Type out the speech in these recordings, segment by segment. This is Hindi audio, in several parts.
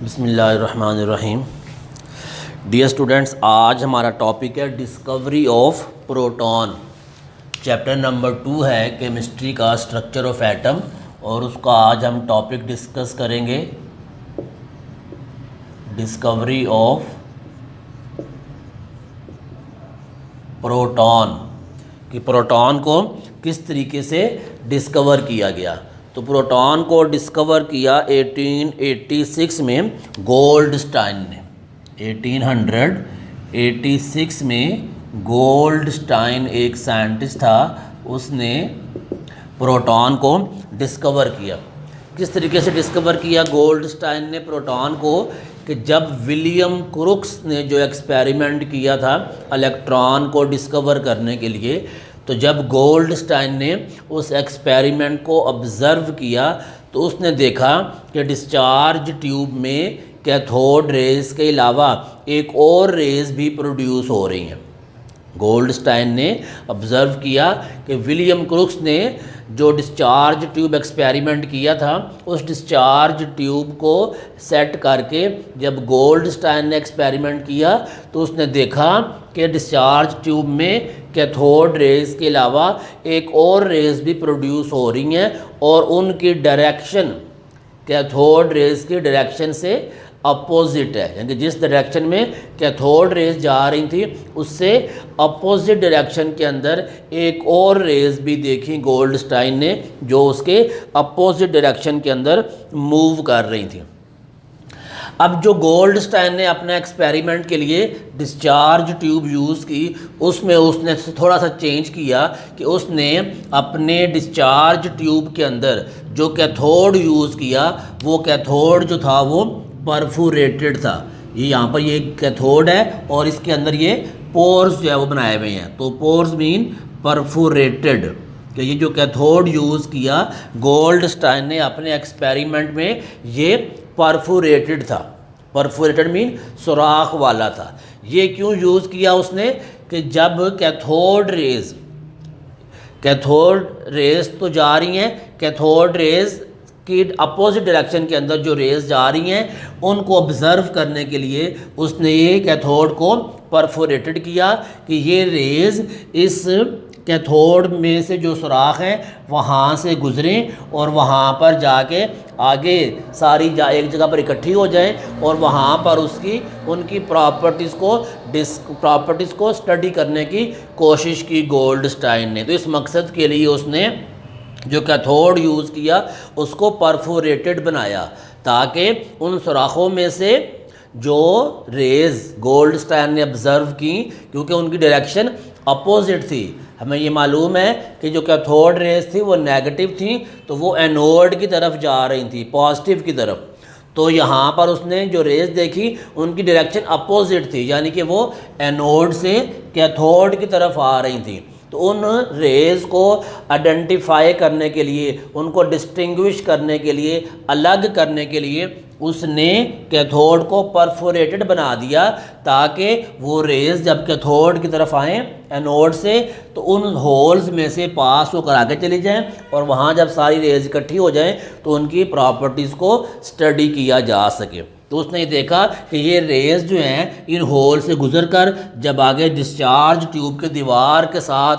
बिस्मिल्लाहिर्रहमानिर्रहीम। डियर स्टूडेंट्स, आज हमारा टॉपिक है discovery of proton. Chapter number 2 है केमिस्ट्री का स्ट्रक्चर ऑफ एटम, और उसका आज हम टॉपिक डिस्कस करेंगे डिस्कवरी ऑफ प्रोटॉन, कि प्रोटॉन को किस तरीके से डिस्कवर किया गया। तो प्रोटॉन को डिस्कवर किया 1886 में गोल्डस्टाइन ने। 1886 में गोल्डस्टाइन एक साइंटिस्ट था, उसने प्रोटॉन को डिस्कवर किया। किस तरीके से डिस्कवर किया गोल्डस्टाइन ने प्रोटॉन को, कि जब विलियम क्रुक्स ने जो एक्सपेरिमेंट किया था इलेक्ट्रॉन को डिस्कवर करने के लिए, तो जब गोल्डस्टाइन ने उस एक्सपेरिमेंट को ऑब्ज़र्व किया तो उसने देखा कि डिस्चार्ज ट्यूब में कैथोड रेज के अलावा एक और रेज भी प्रोड्यूस हो रही हैं। गोल्डस्टाइन ने ऑब्ज़र्व किया कि विलियम क्रुक्स ने जो डिस्चार्ज ट्यूब एक्सपेरिमेंट किया था, उस डिस्चार्ज ट्यूब को सेट करके जब गोल्डस्टाइन ने एक्सपेरिमेंट किया तो उसने देखा कि डिस्चार्ज ट्यूब में कैथोड रेज के अलावा एक और रेज भी प्रोड्यूस हो रही हैं, और उनकी डायरेक्शन कैथोड रेज की डायरेक्शन से अपोजिट है। यानी जिस डायरेक्शन में कैथोड रेज जा रही थी उससे अपोजिट डायरेक्शन के अंदर एक और रेज भी देखी गोल्डस्टाइन ने, जो उसके अपोजिट डायरेक्शन के अंदर मूव कर रही थी। अब जो गोल्डस्टाइन ने अपने एक्सपेरिमेंट के लिए डिस्चार्ज ट्यूब यूज़ की, उसमें उसने थोड़ा सा चेंज किया कि उसने अपने डिस्चार्ज ट्यूब के अंदर जो कैथोड यूज़ किया, वो कैथोड जो था वो परफोरेटेड था। ये यहाँ पर ये कैथोड है और इसके अंदर ये पोर्स जो है वो बनाए हुए हैं। तो पोर्स मीन परफोरेटेड, कि ये जो कैथोड यूज़ किया गोल्डस्टाइन ने अपने एक्सपेरिमेंट में, ये परफोरेटेड था। परफोरेटेड मीन सुराख वाला था। ये क्यों यूज़ किया उसने, कि जब कैथोड रेज तो जा रही हैं, कैथोड रेज की अपोजिट डायरेक्शन के अंदर जो रेज जा रही हैं उनको ऑब्ज़र्व करने के लिए उसने ये कैथोड को परफोरेटेड किया, कि ये रेज इस कैथोड में से जो सुराख है वहाँ से गुजरें और वहाँ पर जाके आगे सारी एक जगह पर इकट्ठी हो जाएं, और वहाँ पर उनकी प्रॉपर्टीज़ को स्टडी करने की कोशिश की गोल्डस्टाइन ने। तो इस मकसद के लिए उसने जो कैथोड यूज़ किया उसको परफोरेटेड बनाया, ताकि उन सुराखों में से जो रेज गोल्डस्टाइन ने ऑब्ज़र्व की, क्योंकि उनकी डायरेक्शन अपोजिट थी। हमें ये मालूम है कि जो कैथोड रेज थी वो नेगेटिव थी, तो वो एनोड की तरफ जा रही थी, पॉजिटिव की तरफ। तो यहाँ पर उसने जो रेज देखी उनकी डायरेक्शन अपोजिट थी, यानी कि वो एनोड से कैथोड की तरफ आ रही थी। तो उन रेज़ को आइडेंटिफाई करने के लिए, उनको डिस्टिंग्विश करने के लिए, अलग करने के लिए उसने कैथोड को परफोरेटेड बना दिया, ताकि वो रेज़ जब कैथोड की तरफ आएँ एनोड से तो उन होल्स में से पास होकर आगे चली जाएं, और वहाँ जब सारी रेज़ इकट्ठी हो जाएं तो उनकी प्रॉपर्टीज़ को स्टडी किया जा सके। तो उसने देखा कि ये रेज़ जो हैं इन होल से गुजरकर जब आगे डिस्चार्ज ट्यूब के दीवार के साथ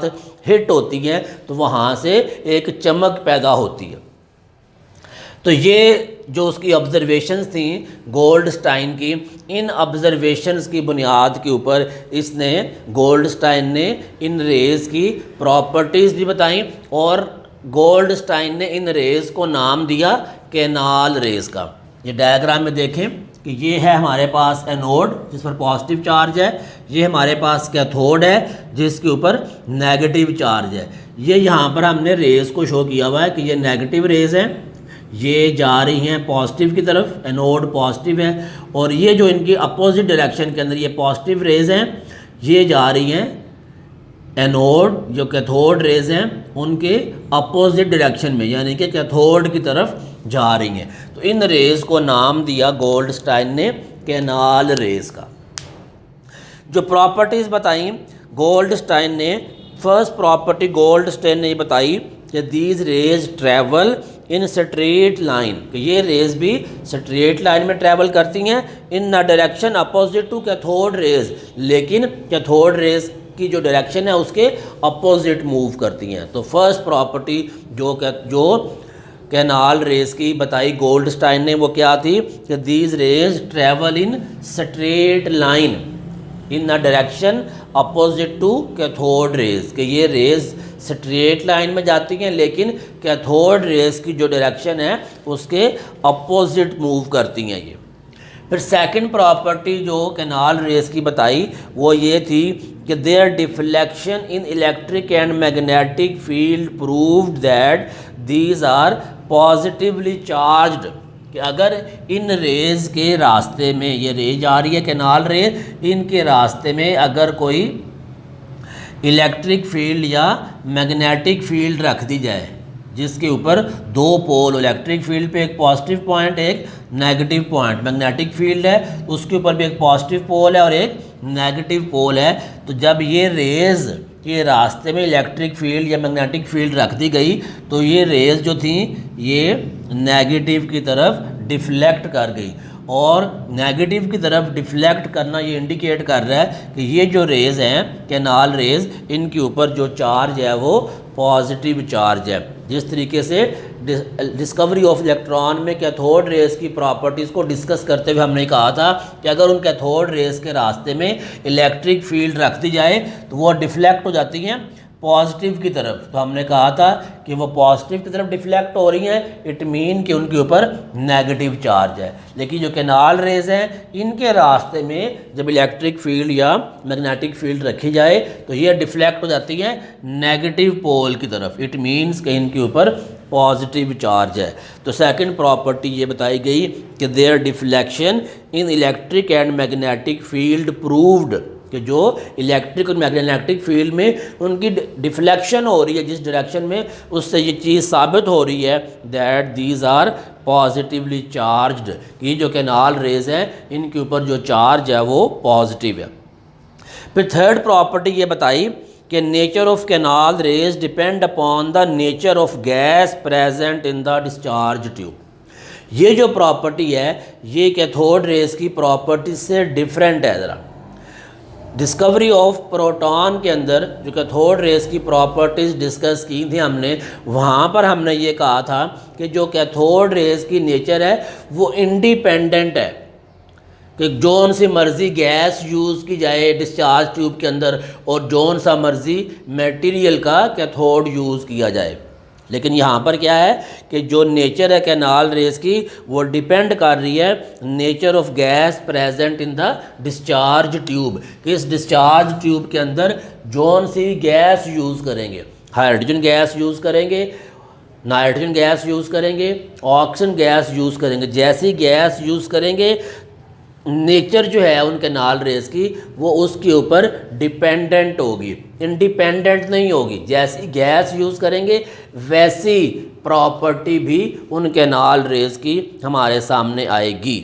हिट होती हैं तो वहाँ से एक चमक पैदा होती है। तो ये जो उसकी ऑब्जर्वेशंस थी गोल्डस्टाइन की, इन ऑब्जर्वेशंस की बुनियाद के ऊपर गोल्डस्टाइन ने इन रेज़ की प्रॉपर्टीज़ भी बताई, और गोल्डस्टाइन ने इन रेज़ को नाम दिया कैनाल रेज़ का। ये डायग्राम में देखें कि ये है हमारे पास एनोड जिस पर पॉजिटिव चार्ज है, ये हमारे पास कैथोड है जिसके ऊपर नेगेटिव चार्ज है। ये यहाँ पर हमने रेज़ को शो किया हुआ है कि ये नेगेटिव रेज़ हैं, ये जा रही हैं पॉजिटिव की तरफ, एनोड पॉजिटिव है, और ये जो इनकी अपोजिट डायरेक्शन के अंदर ये पॉजिटिव रेज़ हैं, ये जा रही हैं एनोड जो कैथोड रेज़ हैं उनके अपोजिट डायरेक्शन में, यानी कि कैथोड की तरफ जा रही हैं। तो इन रेज़ को नाम दिया गोल्डस्टाइन ने कैनाल रेज़ का। जो प्रॉपर्टीज़ बताई गोल्डस्टाइन ने, फर्स्ट प्रॉपर्टी गोल्डस्टाइन ने बताई कि these rays travel in straight line, ये रेज भी स्ट्रेट लाइन में ट्रैवल करती हैं in the direction opposite to cathode rays, लेकिन कैथोड रेज की जो डायरेक्शन है उसके अपोजिट मूव करती हैं। तो फर्स्ट प्रॉपर्टी जो कैनाल रेज की बताई गोल्डस्टाइन ने वो क्या थी कि these rays travel in straight line in the direction opposite to cathode rays, कि ये रेज स्ट्रेट लाइन में जाती हैं लेकिन कैथोड रेज की जो डायरेक्शन है उसके अपोजिट मूव करती हैं ये। फिर सेकंड प्रॉपर्टी जो कैनाल रेज की बताई वो ये थी कि their deflection in electric and magnetic field proved that these are positively charged, कि अगर इन रेज के रास्ते में, ये रेज आ रही है कैनाल रेज, इनके रास्ते में अगर कोई इलेक्ट्रिक फील्ड या मैग्नेटिक फील्ड रख दी जाए जिसके ऊपर दो पोल, इलेक्ट्रिक फील्ड पे एक पॉजिटिव पॉइंट एक नेगेटिव पॉइंट, मैग्नेटिक फील्ड है उसके ऊपर भी एक पॉजिटिव पोल है और एक नेगेटिव पोल है, तो जब ये रेज के रास्ते में इलेक्ट्रिक फील्ड या मैग्नेटिक फील्ड रख दी गई तो ये रेज जो थी ये नेगेटिव की तरफ डिफ्लेक्ट कर गई, और नेगेटिव की तरफ डिफ्लेक्ट करना ये इंडिकेट कर रहा है कि ये जो रेज हैं कैनाल रेज, इनके ऊपर जो चार्ज है वो पॉजिटिव चार्ज है। जिस तरीके से डिस्कवरी ऑफ इलेक्ट्रॉन में कैथोड रेज की प्रॉपर्टीज़ को डिस्कस करते हुए हमने कहा था कि अगर उन कैथोड रेज के रास्ते में इलेक्ट्रिक फील्ड रख दी जाए तो वो डिफ्लेक्ट हो जाती हैं पॉजिटिव की तरफ, तो हमने कहा था कि वो पॉजिटिव की तरफ डिफ्लेक्ट हो रही हैं, इट मीन कि उनके ऊपर नेगेटिव चार्ज है। लेकिन जो कैनाल रेज हैं इनके रास्ते में जब इलेक्ट्रिक फील्ड या मैग्नेटिक फील्ड रखी जाए तो ये डिफ्लेक्ट हो जाती हैं नेगेटिव पोल की तरफ, इट मीन्स कि इनके ऊपर पॉजिटिव चार्ज है। तो सेकंड प्रॉपर्टी ये बताई गई कि their deflection in electric and magnetic field proved, कि जो इलेक्ट्रिक और मैग्नेटिक फील्ड में उनकी डिफ्लेक्शन हो रही है जिस डायरेक्शन में, उससे ये चीज़ साबित हो रही है that these are positively charged, कि जो कैनाल रेज हैं इनके ऊपर जो चार्ज है वो पॉजिटिव है। फिर थर्ड प्रॉपर्टी ये बताई कि nature of canal raise depend upon the nature of gas present in the discharge tube. ये जो प्रॉपर्टी है ये कैथोड रेज की प्रॉपर्टी से डिफरेंट है। ज़रा डिस्कवरी ऑफ प्रोटॉन के अंदर जो कैथोड रेज की प्रॉपर्टीज़ डिस्कस की थी हमने, वहाँ पर हमने ये कहा था कि जो कैथोड रेज की नेचर है वो इंडिपेंडेंट है, कि जौन सी मर्ज़ी गैस यूज़ की जाए डिस्चार्ज ट्यूब के अंदर और जौन सा मर्ज़ी मटेरियल का कैथोड यूज़ किया जाए। लेकिन यहाँ पर क्या है कि जो नेचर है कैनाल रेज की वो डिपेंड कर रही है nature of gas present in the discharge tube, कि इस डिस्चार्ज ट्यूब के अंदर जौन सी गैस यूज़ करेंगे, हाइड्रोजन गैस यूज़ करेंगे, नाइट्रोजन गैस यूज़ करेंगे, ऑक्सीजन गैस यूज़ करेंगे, जैसी गैस यूज़ करेंगे नेचर जो है उन कैनाल रेज की वो उसके ऊपर डिपेंडेंट होगी, इंडिपेंडेंट नहीं होगी। जैसी गैस यूज़ करेंगे वैसी प्रॉपर्टी भी उन कैनाल रेज की हमारे सामने आएगी।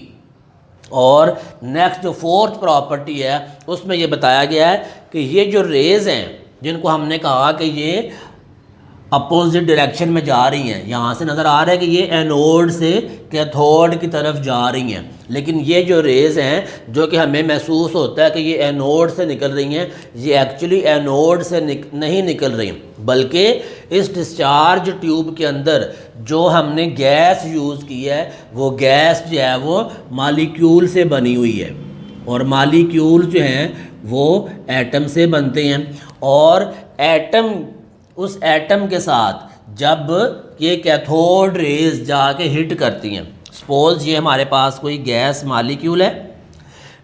और नेक्स्ट जो फोर्थ प्रॉपर्टी है उसमें ये बताया गया है कि ये जो रेज हैं जिनको हमने कहा कि ये अपोजिट डायरेक्शन में जा रही हैं, यहाँ से नज़र आ रहा है कि ये एनोड से कैथोड की तरफ जा रही हैं, लेकिन ये जो रेज हैं जो कि हमें महसूस होता है कि ये एनोड से निकल रही हैं, ये एक्चुअली एनोड से नहीं निकल रही, बल्कि इस डिस्चार्ज ट्यूब के अंदर जो हमने गैस यूज़ की है वो गैस जो है वो मालिक्यूल से बनी हुई है, और मालिक्यूल जो हैं वो एटम से बनते हैं, और एटम उस एटम के साथ जब ये कैथोड रेज जाके हिट करती हैं, सपोज ये हमारे पास कोई गैस मालिक्यूल है,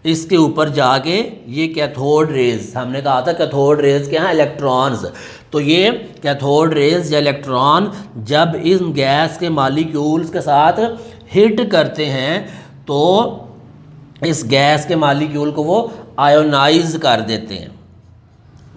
इसके ऊपर जाके ये कैथोड रेज, हमने कहा था कैथोड रेज क्या है इलेक्ट्रॉन्स, तो ये कैथोड रेज या इलेक्ट्रॉन जब इन गैस के मालिक्यूल्स के साथ हिट करते हैं तो इस गैस के मालिक्यूल को वो आयोनाइज कर देते हैं,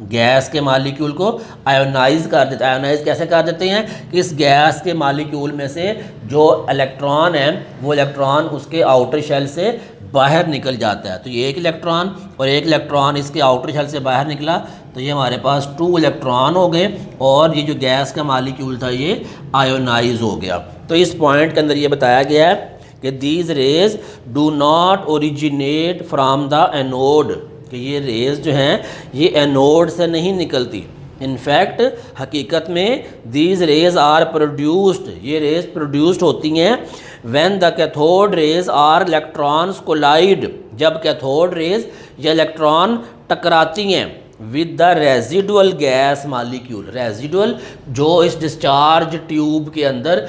गैस के मालिक्यूल को आयोनाइज कर देते हैं। आयोनाइज कैसे कर देते हैं कि इस गैस के मालिक्यूल में से जो इलेक्ट्रॉन है वो इलेक्ट्रॉन उसके आउटर शेल से बाहर निकल जाता है, तो ये एक इलेक्ट्रॉन और एक इलेक्ट्रॉन इसके आउटर शेल से बाहर निकला तो ये हमारे पास 2 इलेक्ट्रॉन हो गए और ये जो गैस का मालिक्यूल था ये आयोनाइज हो गया। तो इस पॉइंट के अंदर ये बताया गया है कि these raise do not originate from the anode, कि ये रेज जो हैं ये एनोड से नहीं निकलती। इनफैक्ट हकीकत में दीज रेज आर प्रोड्यूस्ड, ये रेज प्रोड्यूस्ड होती हैं when the cathode rays are electrons collide, जब कैथोड रेज या इलेक्ट्रॉन टकराती हैं with the residual gas molecule. Residual जो इस डिस्चार्ज ट्यूब के अंदर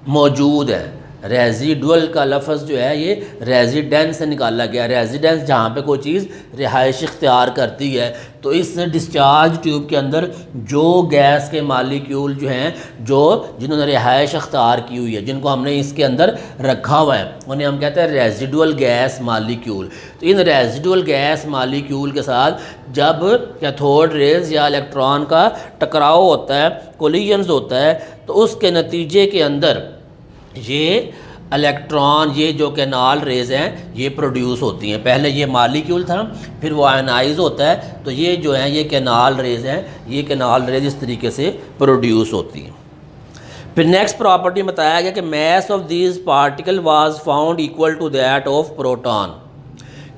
मौजूद है। रेजिडुअल का लफ्ज़ जो है ये रेजिडेंस से निकाला गया। रेजिडेंस जहाँ पे कोई चीज़ रिहाइश इख्तियार करती है, तो इस डिस्चार्ज ट्यूब के अंदर जो गैस के मालिक्यूल जो हैं जो जिन्होंने रिहाइश इख्तियार की हुई है, जिनको हमने इसके अंदर रखा हुआ है, उन्हें हम कहते हैं रेजिडुअल गैस मालिक्यूल। तो इन रेजिडुअल गैस मालिक्यूल के साथ जब कैथोड रेज या इलेक्ट्रॉन का टकराव होता है, कोलिजन्स होता है, तो उसके नतीजे के अंदर ये इलेक्ट्रॉन, ये जो कैनाल रेज हैं ये प्रोड्यूस होती हैं। पहले ये मालिक्यूल था, फिर वो आयनाइज होता है, तो ये जो है ये कैनाल रेज हैं, ये कैनाल रेज इस तरीके से प्रोड्यूस होती हैं। फिर नेक्स्ट प्रॉपर्टी बताया गया कि mass of these particle was found equal to that of proton,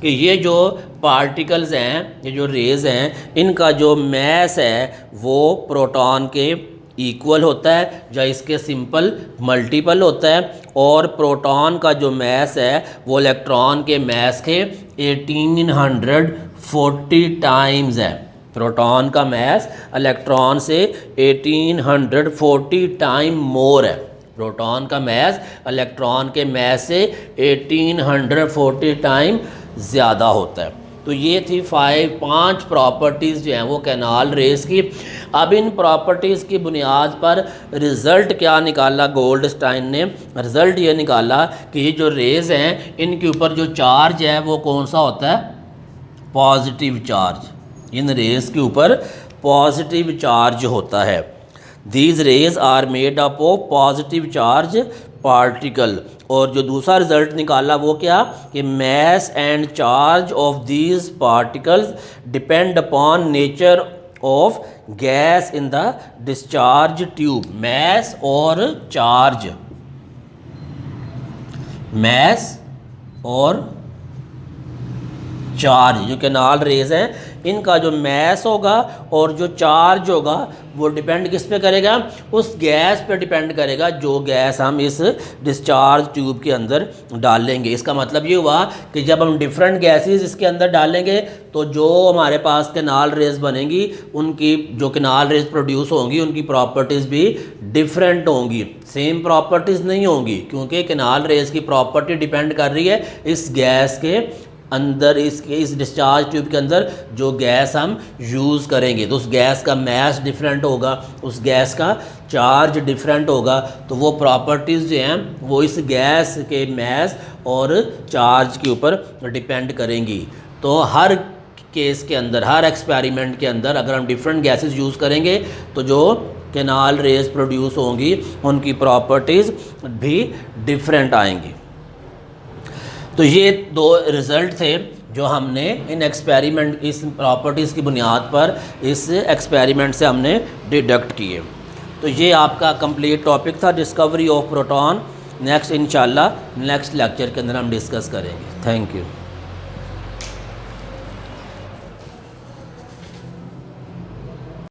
कि ये जो पार्टिकल्स हैं, ये जो रेज हैं, इनका जो मैस है वो प्रोटॉन के इक्वल होता है या इसके सिंपल मल्टीपल होता है, और प्रोटॉन का जो मैस है वो इलेक्ट्रॉन के मैस के 1840 टाइम्स है। प्रोटॉन का मैस इलेक्ट्रॉन से 1840 टाइम मोर है। प्रोटॉन का मैस इलेक्ट्रॉन के मैस से 1840 टाइम ज़्यादा होता है। तो ये थी 5 प्रॉपर्टीज़ जो हैं वो कैनाल रेस की। अब इन प्रॉपर्टीज़ की बुनियाद पर रिज़ल्ट क्या निकाला गोल्डस्टाइन ने? रिज़ल्ट ये निकाला कि ये जो रेज़ हैं इनके ऊपर जो चार्ज है वो कौन सा होता है? Positive charge. इन रेज़ के ऊपर पॉजिटिव चार्ज होता है। These rays are made up of positive charge particle. और जो दूसरा रिजल्ट निकाला वो क्या कि mass and charge of these particles depend upon nature of gas in the discharge tube. Mass और चार्ज, मैस और चार्ज जो कैनाल रेज हैं इनका जो मैस होगा और जो चार्ज होगा वो डिपेंड किस पे करेगा? उस गैस पे डिपेंड करेगा जो गैस हम इस डिस्चार्ज ट्यूब के अंदर डालेंगे। इसका मतलब ये हुआ कि जब हम डिफरेंट गैसेस इसके अंदर डालेंगे तो जो हमारे पास कैनाल रेज बनेंगी, उनकी जो कैनाल रेज प्रोड्यूस होंगी उनकी प्रॉपर्टीज़ भी डिफरेंट होंगी, सेम प्रॉपर्टीज़ नहीं होंगी, क्योंकि कैनाल रेज की प्रॉपर्टी डिपेंड कर रही है इस गैस के अंदर, इस डिस्चार्ज ट्यूब के अंदर जो गैस हम यूज़ करेंगे। तो उस गैस का मैस डिफरेंट होगा, उस गैस का चार्ज डिफरेंट होगा, तो वो प्रॉपर्टीज़ जो हैं वो इस गैस के मैस और चार्ज के ऊपर डिपेंड करेंगी। तो हर केस के अंदर, हर एक्सपेरिमेंट के अंदर अगर हम डिफरेंट गैसेस यूज़ करेंगे तो जो कैनाल रेज प्रोड्यूस होंगी उनकी प्रॉपर्टीज़ भी डिफरेंट आएंगी। तो ये 2 रिज़ल्ट थे जो हमने इन एक्सपेरिमेंट, इस प्रॉपर्टीज़ की बुनियाद पर इस एक्सपेरिमेंट से हमने डिडक्ट किए। तो ये आपका कंप्लीट टॉपिक था डिस्कवरी ऑफ प्रोटॉन। नेक्स्ट इंशाल्लाह नेक्स्ट लेक्चर के अंदर हम डिस्कस करेंगे। Thank you.